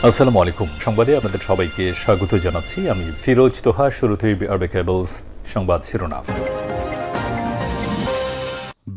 আসসালামু আলাইকুম। সংবাদে আপনাদের সবাইকে স্বাগত জানাচ্ছি। আমি ফিরোজ তোহা। শুরুতেই আরবে কেবলস সংবাদ শিরোনাম।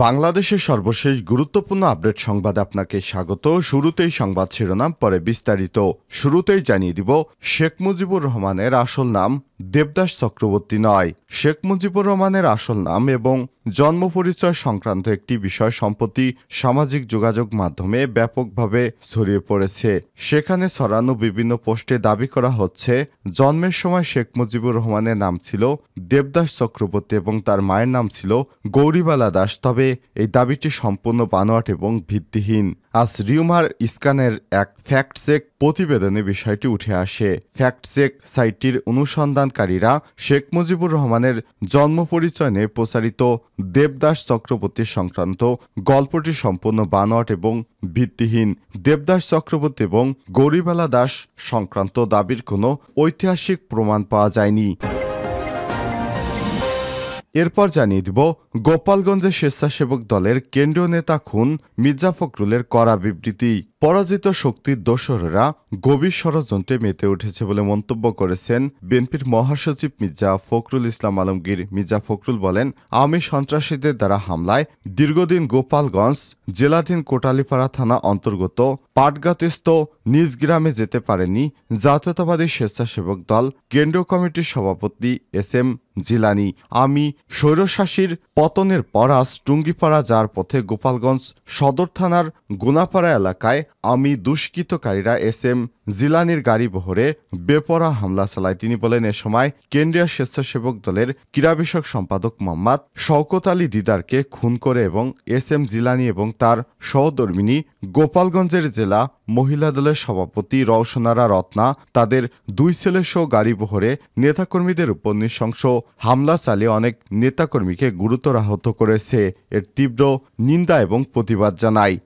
বাংলাদেশের সর্বশেষ গুরুত্বপূর্ণ আপডেট সংবাদে আপনাকে স্বাগত। শুরুতেই সংবাদ শিরোনাম, পরে বিস্তারিত। শুরুতেই জানিয়ে দিব, শেখ মুজিবুর রহমানের আসল নাম দেবদাস চক্রবর্তী নয়। শেখ মুজিবুর রহমানের আসল নাম এবং জন্ম পরিচয় সংক্রান্ত একটি বিষয় সম্প্রতি সামাজিক যোগাযোগ মাধ্যমে ব্যাপকভাবে ছড়িয়ে পড়েছে। সেখানে ছড়ানো বিভিন্ন পোস্টে দাবি করা হচ্ছে, জন্মের সময় শেখ মুজিবুর রহমানের নাম ছিল দেবদাস চক্রবর্তী এবং তার মায়ের নাম ছিল গৌরীবালা দাস। তবে এই দাবিটি সম্পূর্ণ বানোয়াট এবং ভিত্তিহীন। আজ রিউমার স্ক্যানের এক ফ্যাক্ট চেক প্রতিবেদনে বিষয়টি উঠে আসে। ফ্যাক্ট চেক সাইটটির অনুসন্ধানকারীরা শেখ মুজিবুর রহমানের জন্ম পরিচয় নিয়ে প্রচারিত দেবদাস চক্রবর্তী সংক্রান্ত গল্পটি সম্পূর্ণ বানোয়াট এবং ভিত্তিহীন। দেবদাস চক্রবর্তী এবং গৌরীবালা দাস সংক্রান্ত দাবির কোনো ঐতিহাসিক প্রমাণ পাওয়া যায়নি। এরপর জানিয়ে দিব, গোপালগঞ্জে স্বেচ্ছাসেবক দলের কেন্দ্রীয় নেতা খুন, মির্জা ফখরুলের কড়া বিবৃতি। পরাজিত শক্তির দোসরেরা গভীর ষড়যন্ত্রে মেতে উঠেছে বলে মন্তব্য করেছেন বিএনপির মহাসচিব মির্জা ফখরুল ইসলাম আলমগীর। মির্জা ফখরুল বলেন, আওয়ামী সন্ত্রাসীদের দ্বারা হামলায় দীর্ঘদিন গোপালগঞ্জ জেলাধীন কোটালীপাড়া থানা অন্তর্গত পাটগাতিস্থ নিজ গ্রামে যেতে পারেনি জাতীয়তাবাদী স্বেচ্ছাসেবক দল কেন্দ্রীয় কমিটির সভাপতি এস.এম. জিলানী। আমি স্বৈরশাসীর পতনের পর আজ টুঙ্গিপাড়া যাওয়ার পথে গোপালগঞ্জ সদর থানার গুনাপাড়া এলাকায় আমি দুষ্কৃতকারীরা এস.এম. জিলানির গাড়ি বহরে বেপরোয়া হামলা চালায়। তিনি বলেন, এ সময় কেন্দ্রীয় স্বেচ্ছাসেবক দলের ক্রীড়া বিষয়ক সম্পাদক মোহাম্মদ শওকত আলী দিদারকে খুন করে এবং এস.এম. জিলানি এবং তার সহধর্মিণী গোপালগঞ্জের জেলা মহিলা দলের সভাপতি রওশনারা রত্না তাদের দুই ছেলেসহ গাড়ি বহরে নেতাকর্মীদের উপর নৃশংস হামলা চালিয়ে অনেক নেতাকর্মীকে গুরুতর আহত করেছে। এর তীব্র নিন্দা এবং প্রতিবাদ জানায়।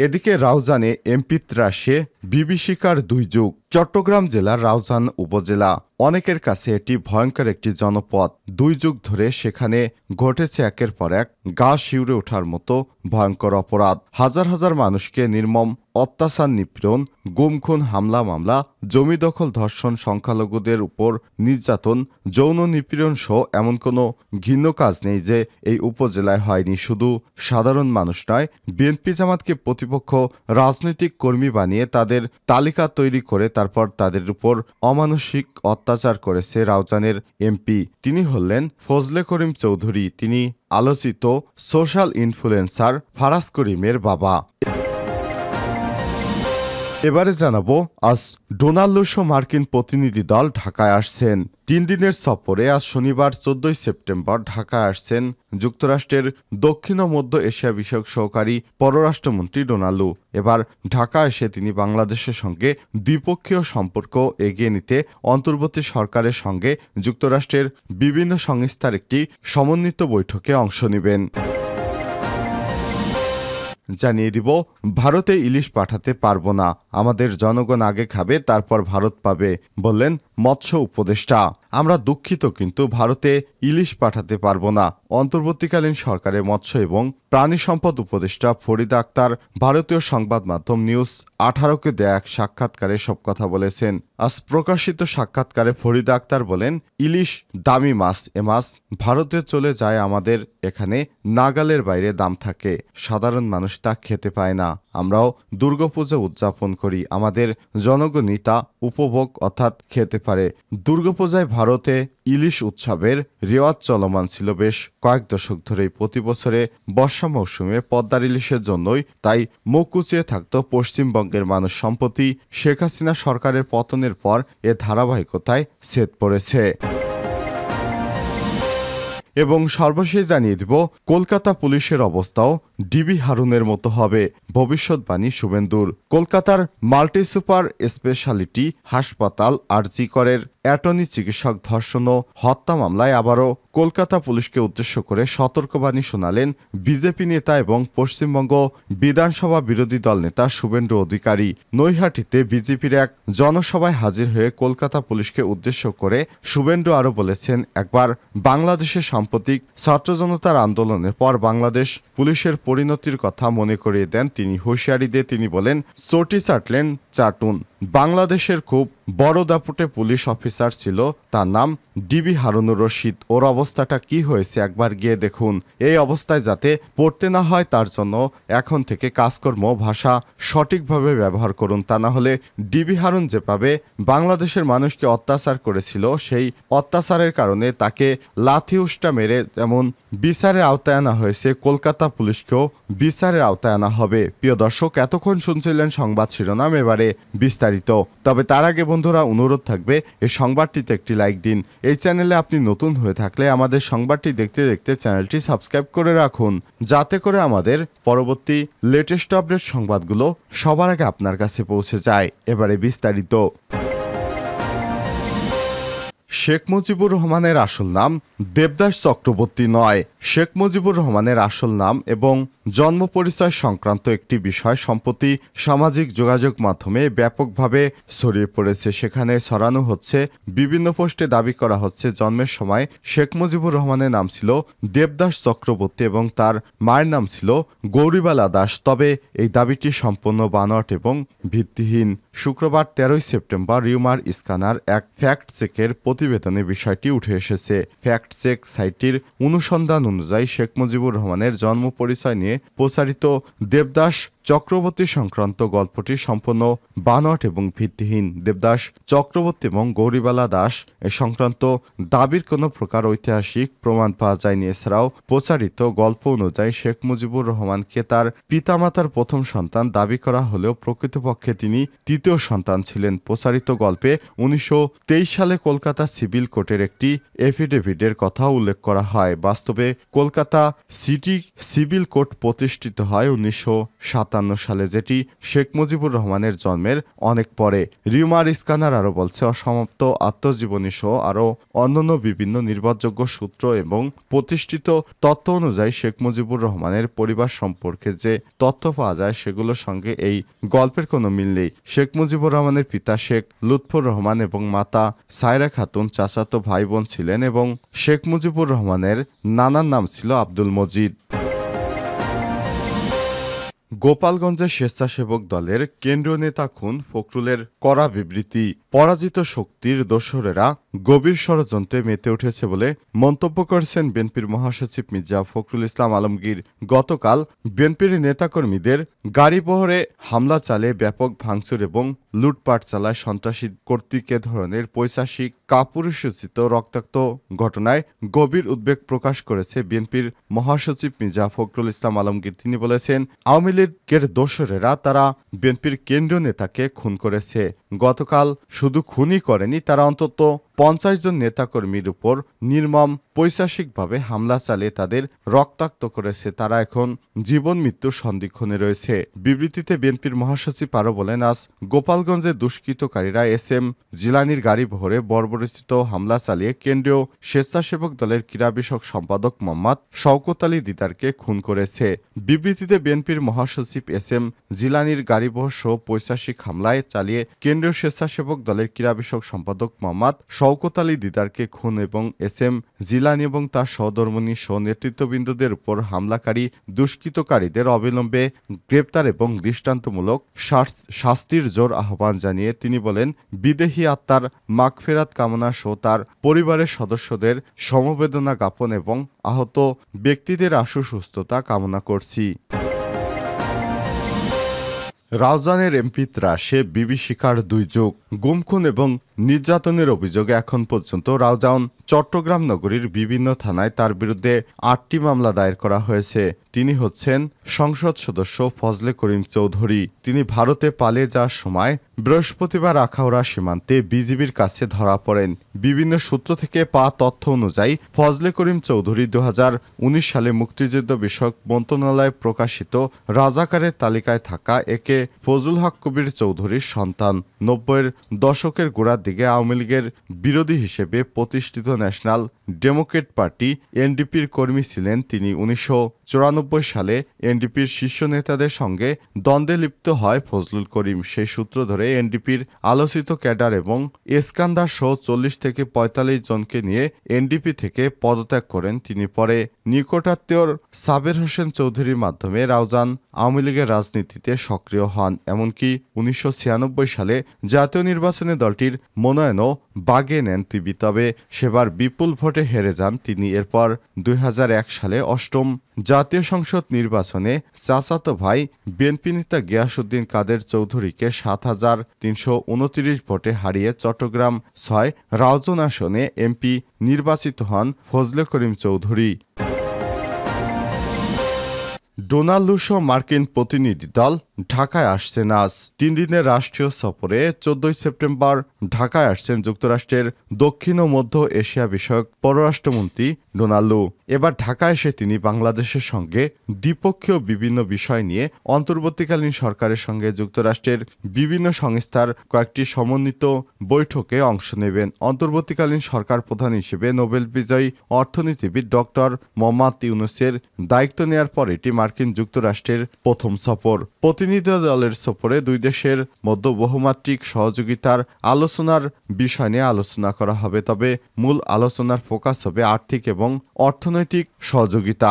এদিকে রাউজানে এমপি ত্রাসে বিভীষিকার দুই যুগ। চট্টগ্রাম জেলার রাউজান উপজেলা, অনেকের কাছে এটি ভয়ঙ্কর একটি জনপদ। 2 যুগ ধরে সেখানে ঘটেছে একের পর এক গা শিউরে ওঠার মতো ভয়ঙ্কর অপরাধ। হাজার হাজার মানুষকে নির্মম অত্যাচার, নিপীড়ন, গুম খুন, হামলা মামলা, জমি দখল, ধর্ষণ, সংখ্যালঘুদের উপর নির্যাতন, যৌন নিপীড়ন সহ এমন কোনো ঘৃণ্য কাজ নেই যে এই উপজেলায় হয়নি। শুধু সাধারণ মানুষ নয়, বিএনপি জামাতকে প্রতিপক্ষ রাজনৈতিক কর্মী বানিয়ে তাদের তালিকা তৈরি করে তারপর তাদের উপর অমানসিক অত্যাচার করেছে রাউজানের এমপি। তিনি হলেন ফজলে করিম চৌধুরী। তিনি আলোচিত সোশ্যাল ইনফ্লুয়েন্সার ফারাজ করিমের বাবা। এবারে জানাবো, আজ ডোনাল্ডো মার্কিন প্রতিনিধি দল ঢাকায় আসছেন। 3 দিনের সফরে আজ শনিবার 14 সেপ্টেম্বর ঢাকায় আসছেন যুক্তরাষ্ট্রের দক্ষিণ ও মধ্য এশিয়া বিষয়ক সহকারী পররাষ্ট্রমন্ত্রী ডোনাল্ডো। এবার ঢাকা এসে তিনি বাংলাদেশের সঙ্গে দ্বিপক্ষীয় সম্পর্ক এগিয়ে নিতে অন্তর্বর্তী সরকারের সঙ্গে যুক্তরাষ্ট্রের বিভিন্ন সংস্থার একটি সমন্বিত বৈঠকে অংশ নেবেন। জানিয়ে দিব, ভারতে ইলিশ পাঠাতে পারবো না, আমাদের জনগণ আগে খাবে তারপর ভারত পাবে, বললেন মৎস্য উপদেষ্টা। আমরা দুঃখিত, কিন্তু ভারতে ইলিশ পাঠাতে পারবো না। অন্তর্বর্তীকালীন সরকারের মৎস্য এবং প্রাণী সম্পদ উপদেষ্টা ফরিদা আক্তার ভারতীয় সংবাদ মাধ্যম নিউজ 18কে দেয়া এক সাক্ষাৎকারে সব কথা বলেছেন। আজ প্রকাশিত সাক্ষাৎকারে ফরিদা আক্তার বলেন, ইলিশ দামি মাছ, এ মাছ ভারতে চলে যায়, আমাদের এখানে নাগালের বাইরে দাম থাকে, সাধারণ মানুষ তা খেতে পায় না। আমরাও দুর্গাপূজা উদযাপন করি, আমাদের জনগণই তা উপভোগ অর্থাৎ খেতে পারে। দুর্গাপূজায় ভারতে ইলিশ উৎসবের রেওয়াজ চলমান ছিল বেশ কয়েক দশক ধরেই। প্রতি বছরে বর্ষা মৌসুমে পদ্মার ইলিশের জন্যই তাই মুখ কুচিয়ে থাকত পশ্চিমবঙ্গের মানুষ। সম্প্রতি শেখ হাসিনা সরকারের পতনের পর এ ধারাবাহিকতায় ছেদ পড়েছে। এবং সর্বশেষ জানিয়ে দিব, কলকাতা পুলিশের অবস্থাও ডিবি হারুনের মতো হবে, ভবিষ্যৎবাণী শুভেন্দুর। কলকাতার মাল্টি সুপার স্পেশালিটি হাসপাতাল আরজি করের অ্যাটর্নি চিকিৎসক ধর্ষণ ও হত্যা মামলায় আবারও কলকাতা পুলিশকে উদ্দেশ্য করে সতর্কবাণী শোনালেন বিজেপি নেতা এবং পশ্চিমবঙ্গ বিধানসভা বিরোধী দল নেতা শুভেন্দু অধিকারী। নৈহাটিতে বিজেপির এক জনসভায় হাজির হয়ে কলকাতা পুলিশকে উদ্দেশ্য করে শুভেন্দু আরও বলেছেন, একবার বাংলাদেশের সাম্প্রতিক ছাত্র জনতার আন্দোলনের পর বাংলাদেশ পুলিশের পরিণতির কথা মনে করিয়ে দেন তিনি। হুঁশিয়ারি দিয়ে তিনি বলেন, চটি চাটলেন চাটুন। বাংলাদেশের খুব বড় দাপুটে পুলিশ অফিসার ছিল, তার নাম ডিবি হারুনুর রশিদ। ওর অবস্থাটা কি হয়েছে একবার গিয়ে দেখুন। এই অবস্থায় যাতে পড়তে না হয় তার জন্য এখন থেকে কাজকর্ম ভাষা সঠিকভাবে ব্যবহার করুন, তা না হলে ডিবি হারুন যেভাবে বাংলাদেশের মানুষকে অত্যাচার করেছিল, সেই অত্যাচারের কারণে তাকে লাথি উষ্টা মেরে যেমন বিচারের আওতায় আনা হয়েছে, কলকাতা পুলিশকেও বিচারের আওতায় আনা হবে। প্রিয় দর্শক, এতক্ষণ শুনছিলেন সংবাদ শিরোনাম, এবারে বিস্তারিত। তবে তার আগে বন্ধুরা অনুরোধ থাকবে এই সংবাদটিতে একটি লাইক দিন। এই চ্যানেলে আপনি নতুন হয়ে থাকলে আমাদের সংবাদটি দেখতে দেখতে চ্যানেলটি সাবস্ক্রাইব করে রাখুন, যাতে করে আমাদের পরবর্তী লেটেস্ট আপডেট সংবাদগুলো সবার আগে আপনার কাছে পৌঁছে যায়। এবারে বিস্তারিত। শেখ মুজিবুর রহমানের আসল নাম দেবদাস চক্রবর্তী নয়। শেখ মুজিবুর রহমানের আসল নাম এবং জন্ম পরিচয় সংক্রান্ত একটি বিষয় সম্প্রতি সামাজিক যোগাযোগ মাধ্যমে ব্যাপকভাবে ছড়িয়ে পড়েছে। সেখানে ছড়ানো হচ্ছে, বিভিন্ন পোস্টে দাবি করা হচ্ছে জন্মের সময় শেখ মুজিবুর রহমানের নাম ছিল দেবদাস চক্রবর্তী এবং তার মায়ের নাম ছিল গৌরীবালা দাস। তবে এই দাবিটি সম্পূর্ণ বানোয়াট এবং ভিত্তিহীন। শুক্রবার 13 সেপ্টেম্বর রিউমার স্ক্যানার এক ফ্যাক্ট চেকের প্রতিবেদনে বিষয়টি উঠে এসেছে। ফ্যাক্ট চেক সাইটটির অনুসন্ধান অনুযায়ী শেখ মুজিবুর রহমানের জন্ম পরিচয় নিয়ে প্রচারিত দেবদাস চক্রবর্তী সংক্রান্ত গল্পটি সম্পূর্ণ বানোয়াট এবং ভিত্তিহীন। দেবদাস চক্রবর্তী এবং গৌরীবালা দাস এ সংক্রান্ত দাবির কোনো প্রকার ঐতিহাসিক প্রমাণ পাওয়া যায়নি। এছাড়াও প্রচারিত গল্প অনুযায়ী শেখ মুজিবুর রহমানকে তার পিতামাতার প্রথম সন্তান দাবি করা হলেও প্রকৃতপক্ষে তিনি তৃতীয় সন্তান ছিলেন। প্রচারিত গল্পে 1923 সালে কলকাতা সিভিল কোর্টের একটি এফিডেভিটের কথা উল্লেখ করা হয়। বাস্তবে কলকাতা সিটি সিভিল কোর্ট প্রতিষ্ঠিত হয় 1957 সালে, যেটি শেখ মুজিবুর রহমানের জন্মের অনেক পরে। রিউমার স্ক্যানার আরও বলছে, অসমাপ্ত আত্মজীবনী সহ আরও অন্যান্য বিভিন্ন নির্ভরযোগ্য সূত্র এবং প্রতিষ্ঠিত তথ্য অনুযায়ী শেখ মুজিবুর রহমানের পরিবার সম্পর্কে যে তথ্য পাওয়া যায় সেগুলোর সঙ্গে এই গল্পের কোনো মিল নেই। শেখ মুজিবুর রহমানের পিতা শেখ লুৎফর রহমান এবং মাতা সায়রা খাতুন চাচাতো ভাই বোন ছিলেন এবং শেখ মুজিবুর রহমানের নানার নাম ছিল আব্দুল মজিদ। গোপালগঞ্জে স্বেচ্ছাসেবক দলের কেন্দ্রীয় নেতা খুন, ফখরুলের কড়া বিবৃতি। পরাজিত শক্তির দোসরেরা গভীর ষড়যন্ত্রে মেতে উঠেছে বলে মন্তব্য করেছেন বিএনপির মহাসচিব মির্জা ফখরুল ইসলাম আলমগীর। গতকাল বিএনপির নেতাকর্মীদের গাড়িবহরে হামলা চালিয়ে ব্যাপক ভাঙচুর এবং লুটপাট চালায় সন্ত্রাসী কর্তৃক এ ধরনের পৈশাচিক কাপুরুষোচিত রক্তাক্ত ঘটনায় গভীর উদ্বেগ প্রকাশ করেছে বিএনপির মহাসচিব মির্জা ফখরুল ইসলাম আলমগীর। তিনি বলেছেন, আওয়ামী লীগের দোসরেরা তারা বিএনপির কেন্দ্রীয় নেতাকে খুন করেছে। গতকাল শুধু খুনই করেনি, তারা অন্তত 50 জন নেতাকর্মীর উপর নির্মম পৈশাচিকভাবে হামলা চালিয়ে তাদের রক্তাক্ত করেছে। তারা এখন জীবন মৃত্যুর সন্দিক্ষণে রয়েছে। বিবৃতিতে বিএনপির মহাসচিব আরও বলেন, আজ গোপালগঞ্জে দুষ্কৃতকারীরা এসএম জিলানির গাড়ি বহরে বর্বরচিত হামলা চালিয়ে কেন্দ্রীয় স্বেচ্ছাসেবক দলের ক্রীড়া বিষয়ক সম্পাদক মোহাম্মদ শওকত আলী দিদারকে খুন করেছে। বিবৃতিতে বিএনপির মহাসচিব এসএম জিলানির গাড়িবহর সহ পৈশাচিক হামলায় চালিয়ে কেন্দ্রীয় স্বেচ্ছাসেবক দলের ক্রীড়া বিষয়ক সম্পাদক মোহাম্মদ শওকত আলী দিদারকে খুন এবং এসএম জিলানি এবং তার সহধর্মিণী সহ নেতৃত্ববৃন্দদের উপর হামলাকারী দুষ্কৃতকারীদের অবিলম্বে গ্রেপ্তার এবং দৃষ্টান্তমূলক শাস্তির জোর আহ্বান জানিয়ে তিনি বলেন, বিদেহী আত্মার মাগফিরাত কামনা সহ তার পরিবারের সদস্যদের সমবেদনা জ্ঞাপন এবং আহত ব্যক্তিদের আশু সুস্থতা কামনা করছি। রাউজানের এমপি ত্রাসে বিভীষিকার 2 যুগ। গুম, খুন এবং নির্যাতনের অভিযোগে এখন পর্যন্ত রাউজান চট্টগ্রাম নগরীর বিভিন্ন থানায় তার বিরুদ্ধে 8টি মামলা দায়ের করা হয়েছে। তিনি হচ্ছেন সংসদ সদস্য ফজলে করিম চৌধুরী। তিনি ভারতে পালিয়ে যাওয়ার সময় বৃহস্পতিবার আখাউড়া সীমান্তে বিজিবির কাছে ধরা পড়েন। বিভিন্ন সূত্র থেকে পাওয়া তথ্য অনুযায়ী ফজলে করিম চৌধুরী 2019 সালে মুক্তিযুদ্ধ বিষয়ক মন্ত্রণালয়ে প্রকাশিত রাজাকারের তালিকায় থাকা একে ফজলুল হক কবির চৌধুরীর সন্তান। 90-এর দশকের গোড়ার দিকে আওয়ামী লীগের বিরোধী হিসেবে প্রতিষ্ঠিত ন্যাশনাল ডেমোক্রেট পার্টি এনডিপির কর্মী ছিলেন তিনি। সালে এনডিপির শীর্ষ নেতাদের সঙ্গে দ্বন্দ্বে লিপ্ত হয় ফজলুল করিম। সেই সূত্র ধরে এনডিপির আলোচিত ক্যাডার এবং এসকান্দার সহ 40 থেকে 45 জনকে নিয়ে এনডিপি থেকে পদত্যাগ করেন তিনি। পরে নিকটাত্মীয় সাবের হোসেন চৌধুরীর মাধ্যমে রাউজান আওয়ামী লীগের রাজনীতিতে সক্রিয় হন। এমনকি 1996 সালে জাতীয় নির্বাচনে দলটির মনোনয়নও বাগিয়ে নেন তিনি। তবে সেবার বিপুল ভোটে হেরে যান তিনি। এরপর 2001 সালে অষ্টম জাতীয় সংসদ নির্বাচনে চাচাতো ভাই বিএনপি নেতা গিয়াসউদ্দিন কাদের চৌধুরীকে 7,329 ভোটে হারিয়ে চট্টগ্রাম 6 রাউজান আসনে এমপি নির্বাচিত হন ফজলে করিম চৌধুরী। ডোনাল্ড ট্রাম্প মার্কিন প্রতিনিধি দল ঢাকায় আসছেন আজ। 3 দিনের রাষ্ট্রীয় সফরে 14 সেপ্টেম্বর ঢাকায় আসছেন যুক্তরাষ্ট্রের দক্ষিণ ও মধ্য এশিয়া বিষয়ক পররাষ্ট্রমন্ত্রী ডোনাল্ড। এবার ঢাকায় এসে তিনি বাংলাদেশের সঙ্গে দ্বিপক্ষীয় বিভিন্ন বিষয় নিয়ে অন্তর্বর্তীকালীন সরকারের সঙ্গে যুক্তরাষ্ট্রের বিভিন্ন সংস্থার কয়েকটি সমন্বিত বৈঠকে অংশ নেবেন। অন্তর্বর্তীকালীন সরকার প্রধান হিসেবে নোবেল বিজয়ী অর্থনীতিবিদ ডক্টর মোহাম্মদ ইউনূসের দায়িত্ব নেয়ার পর এটি মার্কিন যুক্তরাষ্ট্রের প্রথম সফর। প্রতিনিধি দলের সফরে দুই দেশের মধ্যে বহুমাত্রিক সহযোগিতার আলোচনার বিষয় নিয়ে আলোচনা করা হবে। তবে মূল আলোচনার ফোকাস হবে আর্থিক এবং অর্থনৈতিক সহযোগিতা।